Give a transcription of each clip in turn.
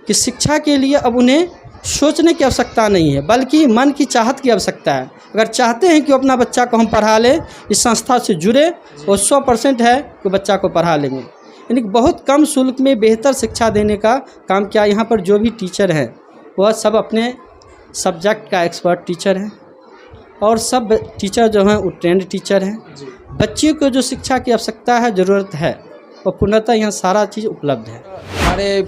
कि शिक्षा के लिए अब उन्हें सोचने की आवश्यकता नहीं है, बल्कि मन की चाहत की आवश्यकता है। अगर चाहते हैं कि अपना बच्चा को हम पढ़ा लें, इस संस्था से जुड़े, और 100% है कि बच्चा को पढ़ा लेंगे। यानी कि बहुत कम शुल्क में बेहतर शिक्षा देने का काम किया। यहाँ पर जो भी टीचर हैं वह सब अपने सब्जेक्ट का एक्सपर्ट टीचर हैं, और सब टीचर जो हैं वो ट्रेंड टीचर हैं। बच्चे को जो शिक्षा की आवश्यकता है, ज़रूरत है, और पूर्णतः यहाँ सारा चीज़ उपलब्ध है। हमारे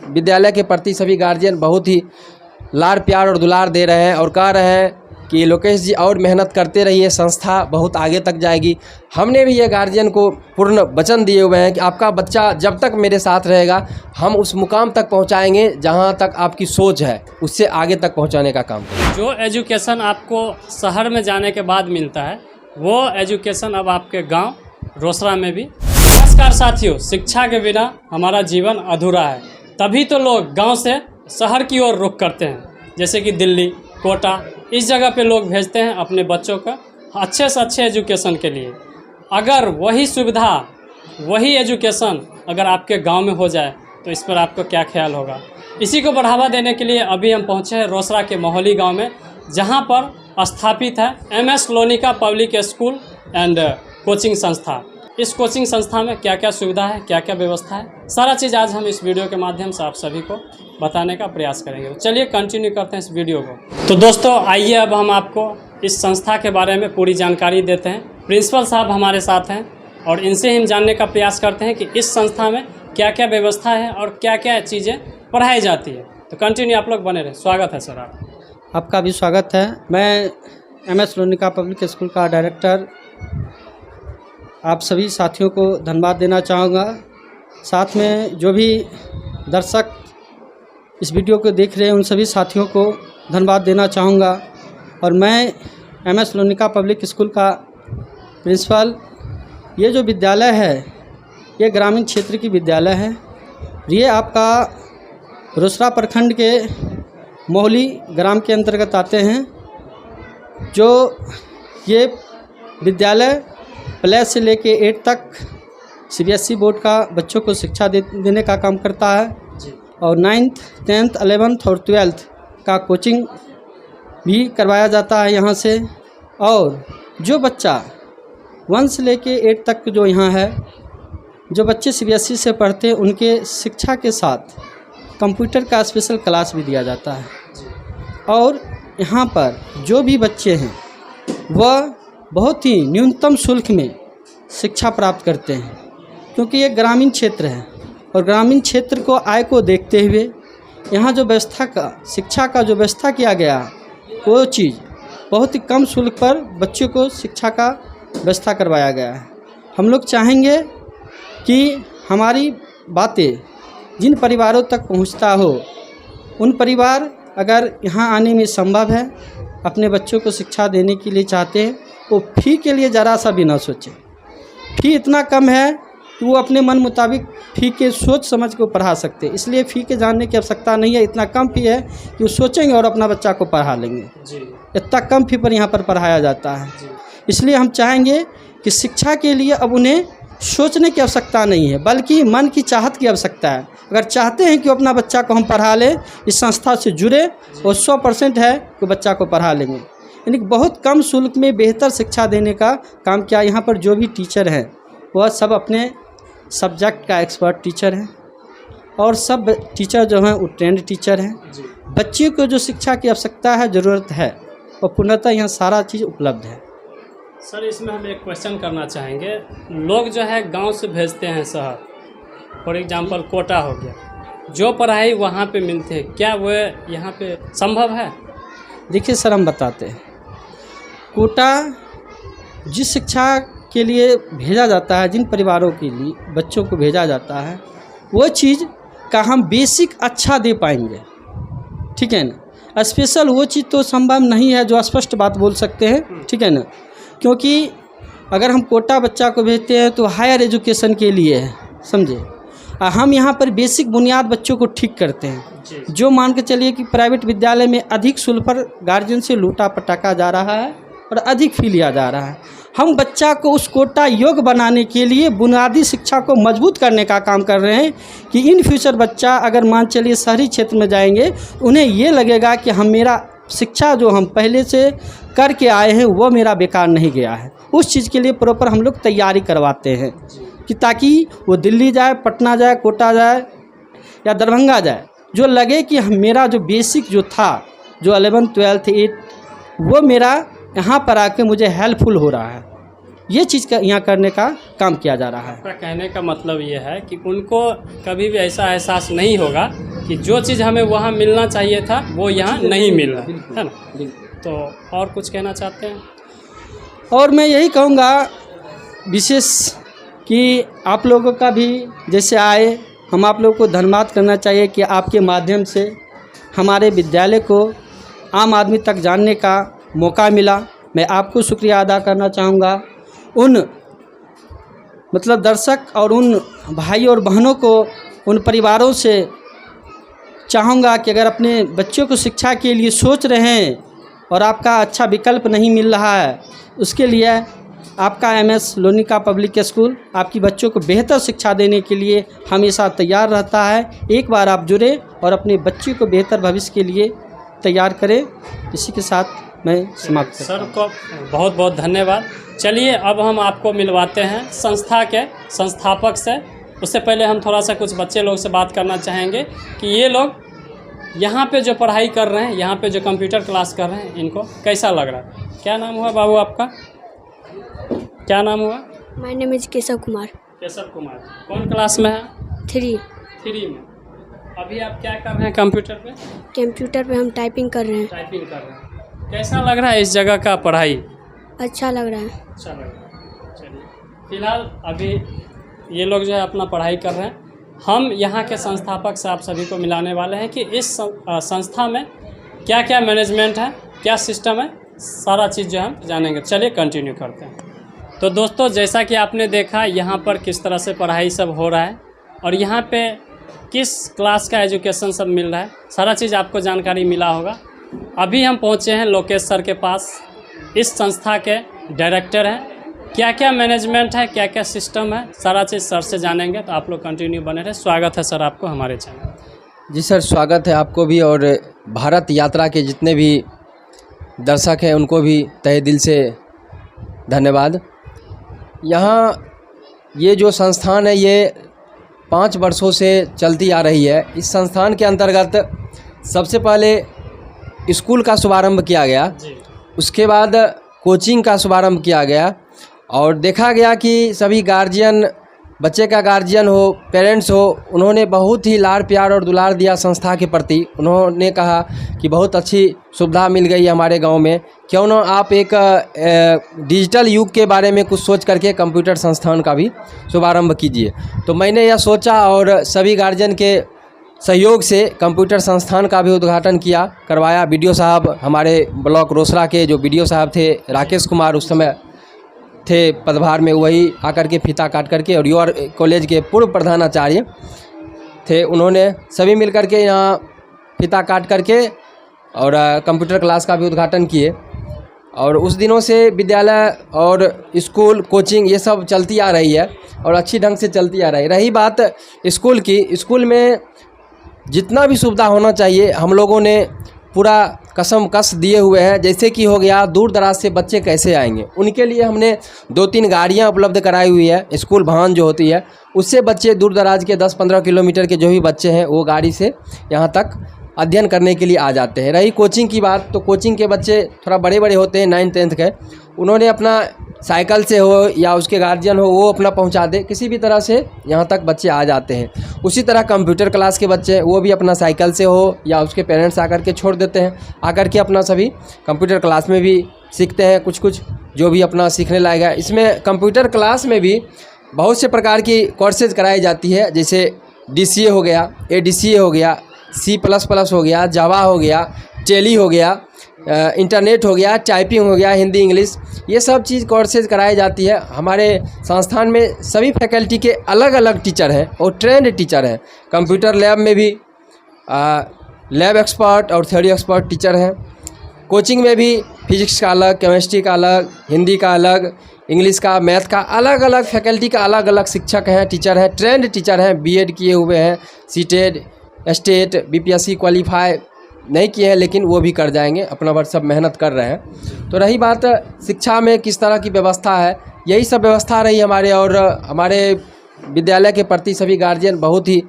विद्यालय के प्रति सभी गार्जियन बहुत ही लाड़ प्यार और दुलार दे रहे हैं और कह रहे हैं कि लोकेश जी और मेहनत करते रहिए, संस्था बहुत आगे तक जाएगी। हमने भी ये गार्जियन को पूर्ण वचन दिए हुए हैं कि आपका बच्चा जब तक मेरे साथ रहेगा, हम उस मुकाम तक पहुंचाएंगे जहां तक आपकी सोच है, उससे आगे तक पहुंचाने का काम करेंगे। जो एजुकेशन आपको शहर में जाने के बाद मिलता है, वो एजुकेशन अब आपके गाँव रोसड़ा में भी। नमस्कार साथियों, शिक्षा के बिना हमारा जीवन अधूरा है, तभी तो लोग गाँव से शहर की ओर रुख करते हैं। जैसे कि दिल्ली, कोटा, इस जगह पे लोग भेजते हैं अपने बच्चों का अच्छे से अच्छे एजुकेशन के लिए। अगर वही सुविधा, वही एजुकेशन अगर आपके गांव में हो जाए तो इस पर आपको क्या ख्याल होगा। इसी को बढ़ावा देने के लिए अभी हम पहुंचे हैं रोसड़ा के मोहली गांव में, जहां पर स्थापित है MS Lonika public school and coaching संस्था। इस कोचिंग संस्था में क्या क्या सुविधा है, क्या क्या व्यवस्था है, सारा चीज़ आज हम इस वीडियो के माध्यम से आप सभी को बताने का प्रयास करेंगे। तो चलिए कंटिन्यू करते हैं इस वीडियो को। तो दोस्तों आइए अब हम आपको इस संस्था के बारे में पूरी जानकारी देते हैं। प्रिंसिपल साहब हमारे साथ हैं और इनसे हम जानने का प्रयास करते हैं कि इस संस्था में क्या क्या व्यवस्था है और क्या क्या चीज़ें पढ़ाई जाती है। तो कंटिन्यू आप लोग बने रहें। स्वागत है सर आपका भी स्वागत है। मैं MS लोनिका पब्लिक स्कूल का डायरेक्टर आप सभी साथियों को धन्यवाद देना चाहूँगा। साथ में जो भी दर्शक इस वीडियो को देख रहे हैं उन सभी साथियों को धन्यवाद देना चाहूँगा। और मैं MS लोनिका पब्लिक स्कूल का प्रिंसिपल। ये जो विद्यालय है ये ग्रामीण क्षेत्र की विद्यालय है। ये आपका रोसड़ा प्रखंड के मोहली ग्राम के अंतर्गत आते हैं। जो ये विद्यालय प्लस से लेके 8 तक CBSE बोर्ड का बच्चों को शिक्षा देने का काम करता है, और 9th, 10th, 11th और 12th का कोचिंग भी करवाया जाता है यहाँ से। और जो बच्चा 1 से लेके 8 तक जो यहाँ है, जो बच्चे CBSE से पढ़ते हैं, उनके शिक्षा के साथ कंप्यूटर का स्पेशल क्लास भी दिया जाता है। और यहाँ पर जो भी बच्चे हैं वह बहुत ही न्यूनतम शुल्क में शिक्षा प्राप्त करते हैं, क्योंकि ये ग्रामीण क्षेत्र है और ग्रामीण क्षेत्र को आय को देखते हुए यहाँ जो व्यवस्था का, शिक्षा का जो व्यवस्था किया गया, वो चीज़ बहुत ही कम शुल्क पर बच्चों को शिक्षा का व्यवस्था करवाया गया है। हम लोग चाहेंगे कि हमारी बातें जिन परिवारों तक पहुँचता हो, उन परिवार अगर यहाँ आने में संभव है, अपने बच्चों को शिक्षा देने के लिए चाहते हैं, वो फ़ी के लिए ज़रा सा भी ना सोचें। फ़ी इतना कम है कि वो अपने मन मुताबिक फ़ी के सोच समझ को पढ़ा सकते हैं। इसलिए फ़ी के जानने की आवश्यकता नहीं है। इतना कम फ़ी है कि वो सोचेंगे और अपना बच्चा को पढ़ा लेंगे। इतना कम फ़ी पर यहाँ पर पढ़ाया जाता है। इसलिए हम चाहेंगे कि शिक्षा के लिए अब उन्हें सोचने की आवश्यकता नहीं है, बल्कि मन की चाहत की आवश्यकता है। अगर चाहते हैं कि अपना बच्चा को हम पढ़ा लें, इस संस्था से जुड़े, और 100% है कि बच्चा को पढ़ा लेंगे। यानी कि बहुत कम शुल्क में बेहतर शिक्षा देने का काम किया। यहाँ पर जो भी टीचर हैं वह सब अपने सब्जेक्ट का एक्सपर्ट टीचर हैं, और सब टीचर जो हैं वो ट्रेंड टीचर हैं। बच्चे को जो शिक्षा की आवश्यकता है, ज़रूरत है, और पूर्णतः यहाँ सारा चीज़ उपलब्ध है। सर इसमें हम एक क्वेश्चन करना चाहेंगे। लोग जो है गांव से भेजते हैं शहर, फॉर एग्जांपल कोटा हो गया, जो पढ़ाई वहाँ पे मिलते हैं, क्या वो यहाँ पे संभव है? देखिए सर, हम बताते हैं। कोटा जिस शिक्षा के लिए भेजा जाता है, जिन परिवारों के लिए बच्चों को भेजा जाता है, वो चीज़ का हम बेसिक अच्छा दे पाएंगे, ठीक है ना। स्पेशल वो चीज़ तो संभव नहीं है जो स्पष्ट बात बोल सकते हैं, ठीक है ना। क्योंकि अगर हम कोटा बच्चा को भेजते हैं तो हायर एजुकेशन के लिए है, समझे। हम यहाँ पर बेसिक बुनियाद बच्चों को ठीक करते हैं। जो मान के चलिए कि प्राइवेट विद्यालय में अधिक शुल्क पर गार्जियन से लूटा पटाका जा रहा है और अधिक फी लिया जा रहा है। हम बच्चा को उस कोटा योग्य बनाने के लिए बुनियादी शिक्षा को मजबूत करने का काम कर रहे हैं कि इन फ्यूचर बच्चा अगर मान चलिए शहरी क्षेत्र में जाएंगे, उन्हें ये लगेगा कि हम मेरा शिक्षा जो हम पहले से करके आए हैं वो मेरा बेकार नहीं गया है। उस चीज़ के लिए प्रॉपर हम लोग तैयारी करवाते हैं कि ताकि वो दिल्ली जाए, पटना जाए, कोटा जाए या दरभंगा जाए, जो लगे कि मेरा जो बेसिक जो था, जो 11th 12th 8 वो मेरा यहाँ पर आके मुझे हेल्पफुल हो रहा है। ये चीज़ का यहाँ करने का काम किया जा रहा है। आपका कहने का मतलब ये है कि उनको कभी भी ऐसा एहसास नहीं होगा कि जो चीज़ हमें वहाँ मिलना चाहिए था वो यहाँ नहीं मिल रहा है ना। तो और कुछ कहना चाहते हैं? और मैं यही कहूँगा विशेष कि आप लोगों का भी जैसे आए, हम आप लोगों को धन्यवाद करना चाहिए कि आपके माध्यम से हमारे विद्यालय को आम आदमी तक जानने का मौका मिला। मैं आपको शुक्रिया अदा करना चाहूँगा। उन मतलब दर्शक और उन भाई और बहनों को, उन परिवारों से चाहूँगा कि अगर अपने बच्चों को शिक्षा के लिए सोच रहे हैं और आपका अच्छा विकल्प नहीं मिल रहा है, उसके लिए आपका MS लोनिका पब्लिक स्कूल आपकी बच्चों को बेहतर शिक्षा देने के लिए हमेशा तैयार रहता है। एक बार आप जुड़े और अपने बच्चे को बेहतर भविष्य के लिए तैयार करें। इसी के साथ मैं समाप्त करता हूं। सर को बहुत बहुत धन्यवाद। चलिए अब हम आपको मिलवाते हैं संस्था के संस्थापक से। उससे पहले हम थोड़ा सा कुछ बच्चे लोग से बात करना चाहेंगे कि ये लोग यहाँ पे जो पढ़ाई कर रहे हैं, यहाँ पे जो कंप्यूटर क्लास कर रहे हैं, इनको कैसा लग रहा है? क्या नाम हुआ बाबू आपका? क्या नाम हुआ? My name is Keshav Kumar. Keshav Kumar. कौन क्लास में है? 3 में। अभी आप क्या कर रहे हैं कंप्यूटर पे? कंप्यूटर पे हम टाइपिंग कर रहे हैं। टाइपिंग कर रहे हैं। कैसा लग रहा है इस जगह का पढ़ाई? अच्छा लग रहा है। अच्छा लग रहा है। चलिए फिलहाल अभी ये लोग जो है अपना पढ़ाई कर रहे हैं। हम यहाँ के संस्थापक से आप सभी को मिलाने वाले हैं कि इस संस्था में क्या क्या मैनेजमेंट है, क्या सिस्टम है, सारा चीज़ जो हम जानेंगे। चलिए कंटिन्यू करते हैं। तो दोस्तों, जैसा कि आपने देखा यहाँ पर किस तरह से पढ़ाई सब हो रहा है और यहाँ पे किस क्लास का एजुकेशन सब मिल रहा है, सारा चीज़ आपको जानकारी मिला होगा। अभी हम पहुँचे हैं लोकेश सर के पास। इस संस्था के डायरेक्टर हैं। क्या क्या मैनेजमेंट है, क्या क्या सिस्टम है, सारा चीज़ सर से जानेंगे। तो आप लोग कंटिन्यू बने रहे। स्वागत है सर आपको हमारे चैनल। जी सर, स्वागत है आपको भी और भारत यात्रा के जितने भी दर्शक हैं उनको भी तहे दिल से धन्यवाद। यहाँ ये जो संस्थान है ये 5 वर्षों से चलती आ रही है। इस संस्थान के अंतर्गत सबसे पहले स्कूल का शुभारंभ किया गया, उसके बाद कोचिंग का शुभारंभ किया गया और देखा गया कि सभी गार्जियन, बच्चे का गार्जियन हो, पेरेंट्स हो, उन्होंने बहुत ही लाड़ प्यार और दुलार दिया संस्था के प्रति। उन्होंने कहा कि बहुत अच्छी सुविधा मिल गई हमारे गांव में, क्यों ना आप एक डिजिटल युग के बारे में कुछ सोच करके कंप्यूटर संस्थान का भी शुभारंभ कीजिए। तो मैंने यह सोचा और सभी गार्जियन के सहयोग से कंप्यूटर संस्थान का भी उद्घाटन करवाया। बीडीओ साहब, हमारे ब्लॉक रोसड़ा के जो बीडीओ साहब थे राकेश कुमार उस समय थे पदभार में, वही आकर के फीता काट करके, और यूआर कॉलेज के पूर्व प्रधानाचार्य थे, उन्होंने सभी मिल करके यहाँ फीता काट करके और कंप्यूटर क्लास का भी उद्घाटन किए। और उस दिनों से विद्यालय और स्कूल, कोचिंग ये सब चलती आ रही है और अच्छी ढंग से चलती आ रही है। रही बात स्कूल की, स्कूल में जितना भी सुविधा होना चाहिए हम लोगों ने पूरा कसम कस दिए हुए हैं। जैसे कि हो गया, दूर दराज से बच्चे कैसे आएंगे, उनके लिए हमने 2-3 गाड़ियां उपलब्ध कराई हुई है। स्कूल वाहन जो होती है उससे बच्चे दूर दराज के 10-15 किलोमीटर के जो भी बच्चे हैं वो गाड़ी से यहाँ तक अध्ययन करने के लिए आ जाते हैं। रही कोचिंग की बात, तो कोचिंग के बच्चे थोड़ा बड़े बड़े होते हैं, 9th-10th के, उन्होंने अपना साइकिल से हो या उसके गार्जियन हो वो अपना पहुंचा दे, किसी भी तरह से यहाँ तक बच्चे आ जाते हैं। उसी तरह कंप्यूटर क्लास के बच्चे, वो भी अपना साइकिल से हो या उसके पेरेंट्स आकर के छोड़ देते हैं, आकर के अपना सभी कंप्यूटर क्लास में भी सीखते हैं कुछ जो भी अपना सीखने लायक है। इसमें कंप्यूटर क्लास में भी बहुत से प्रकार की कोर्सेज कराई जाती है, जैसे DCA हो गया, ADCA हो गया, C++ हो गया, जावा हो गया, टेली हो गया, इंटरनेट हो गया, टाइपिंग हो गया, हिंदी इंग्लिश, ये सब चीज़ कोर्सेज कराई जाती है। हमारे संस्थान में सभी फैकल्टी के अलग अलग टीचर हैं और ट्रेंड टीचर हैं। कंप्यूटर लैब में भी लैब एक्सपर्ट और थ्योरी एक्सपर्ट टीचर हैं। कोचिंग में भी फिजिक्स का अलग, केमिस्ट्री का अलग, हिंदी का अलग, इंग्लिश का, मैथ का, अलग अलग फैकल्टी का अलग अलग शिक्षक हैं, टीचर हैं, ट्रेंड टीचर हैं, बीएड किए हुए हैं, सीटेड, स्टेट, बीपीएससी क्वालिफाई नहीं किए हैं लेकिन वो भी कर जाएंगे, अपना वर्ष सब मेहनत कर रहे हैं। तो रही बात शिक्षा में किस तरह की व्यवस्था है, यही सब व्यवस्था रही हमारे, और हमारे विद्यालय के प्रति सभी गार्जियन बहुत ही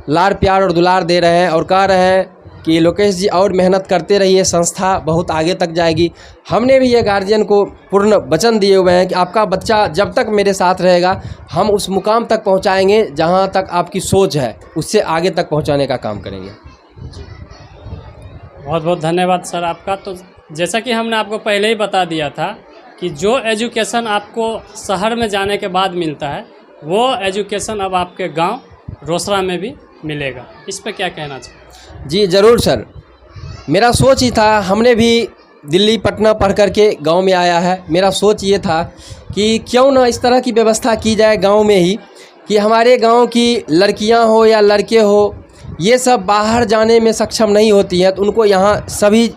लाड़ प्यार और दुलार दे रहे हैं और कह रहे हैं कि लोकेश जी और मेहनत करते रहिए, संस्था बहुत आगे तक जाएगी। हमने भी ये गार्जियन को पूर्ण वचन दिए हुए हैं कि आपका बच्चा जब तक मेरे साथ रहेगा हम उस मुकाम तक पहुंचाएंगे जहां तक आपकी सोच है, उससे आगे तक पहुंचाने का काम करेंगे। बहुत बहुत धन्यवाद सर आपका। तो जैसा कि हमने आपको पहले ही बता दिया था कि जो एजुकेशन आपको शहर में जाने के बाद मिलता है वो एजुकेशन अब आपके गांव रोसड़ा में भी मिलेगा। इस पे क्या कहना चाहिए? जी ज़रूर सर, मेरा सोच ही था, हमने भी दिल्ली पटना पढ़ कर के गाँव में आया है। मेरा सोच ये था कि क्यों ना इस तरह की व्यवस्था की जाए गाँव में ही, कि हमारे गाँव की लड़कियाँ हो या लड़के हो, ये सब बाहर जाने में सक्षम नहीं होती हैं, तो उनको यहाँ सभी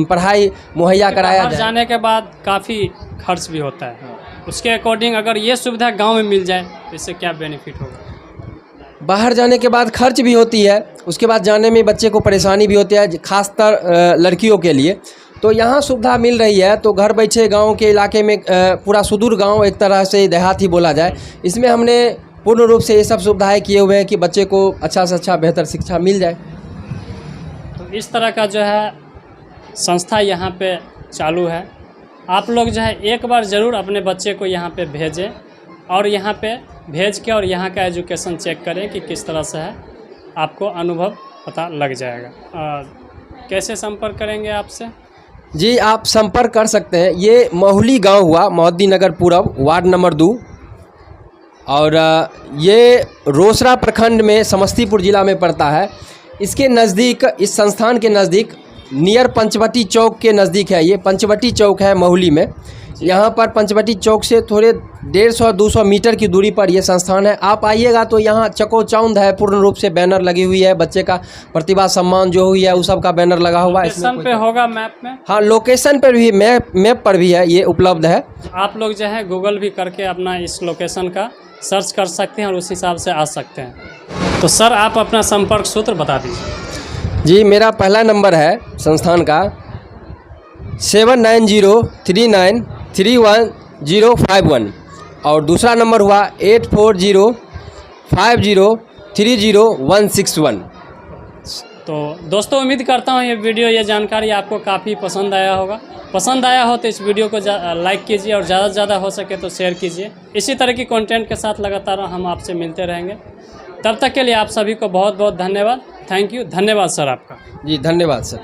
पढ़ाई मुहैया कराया बाहर जाए। जाने के बाद काफ़ी खर्च भी होता है, उसके अकॉर्डिंग अगर ये सुविधा गांव में मिल जाए तो इससे क्या बेनिफिट होगा? बाहर जाने के बाद खर्च भी होती है, उसके बाद जाने में बच्चे को परेशानी भी होती है, खासतर लड़कियों के लिए। तो यहाँ सुविधा मिल रही है, तो घर बैठे गाँव के इलाके में पूरा सुदूर गाँव, एक तरह से देहात ही बोला जाए, इसमें हमने पूर्ण रूप से ये सब सुविधाएं किए हुए हैं कि बच्चे को अच्छा से अच्छा बेहतर शिक्षा मिल जाए। तो इस तरह का जो है संस्था यहाँ पे चालू है। आप लोग जो है एक बार ज़रूर अपने बच्चे को यहाँ पे भेजें और यहाँ पे भेज के और यहाँ का एजुकेशन चेक करें कि किस तरह से है, आपको अनुभव पता लग जाएगा। कैसे संपर्क करेंगे आपसे? जी आप संपर्क कर सकते हैं। ये महुली गांव हुआ, मोहद्दीनगर पूरब, वार्ड नंबर 2, और ये रोसड़ा प्रखंड में समस्तीपुर ज़िला में पड़ता है। इसके नज़दीक, इस संस्थान के नज़दीक, नियर पंचवटी चौक के नज़दीक है। ये पंचवटी चौक है महुली में। यहाँ पर पंचवटी चौक से थोड़े 150-200 मीटर की दूरी पर ये संस्थान है। आप आइएगा तो यहाँ चकोचौंध है, पूर्ण रूप से बैनर लगी हुई है, बच्चे का प्रतिभा सम्मान जो हुई है उस सब का बैनर लगा हुआ है। लोकेशन पे होगा मैप में? हाँ, लोकेशन पर भी, मैप पर भी है, ये उपलब्ध है। आप लोग जो है गूगल भी करके अपना इस लोकेशन का सर्च कर सकते हैं और उस हिसाब से आ सकते हैं। तो सर आप अपना संपर्क सूत्र बता दीजिए। जी मेरा पहला नंबर है संस्थान का 7903931051 और दूसरा नंबर हुआ 8405030161। तो दोस्तों उम्मीद करता हूँ ये वीडियो, ये जानकारी आपको काफ़ी पसंद आया होगा। पसंद आया हो तो इस वीडियो को लाइक कीजिए और ज़्यादा से ज़्यादा हो सके तो शेयर कीजिए। इसी तरह की कंटेंट के साथ लगातार हम आपसे मिलते रहेंगे। तब तक के लिए आप सभी को बहुत बहुत धन्यवाद। थैंक यू, धन्यवाद सर आपका। जी धन्यवाद सर।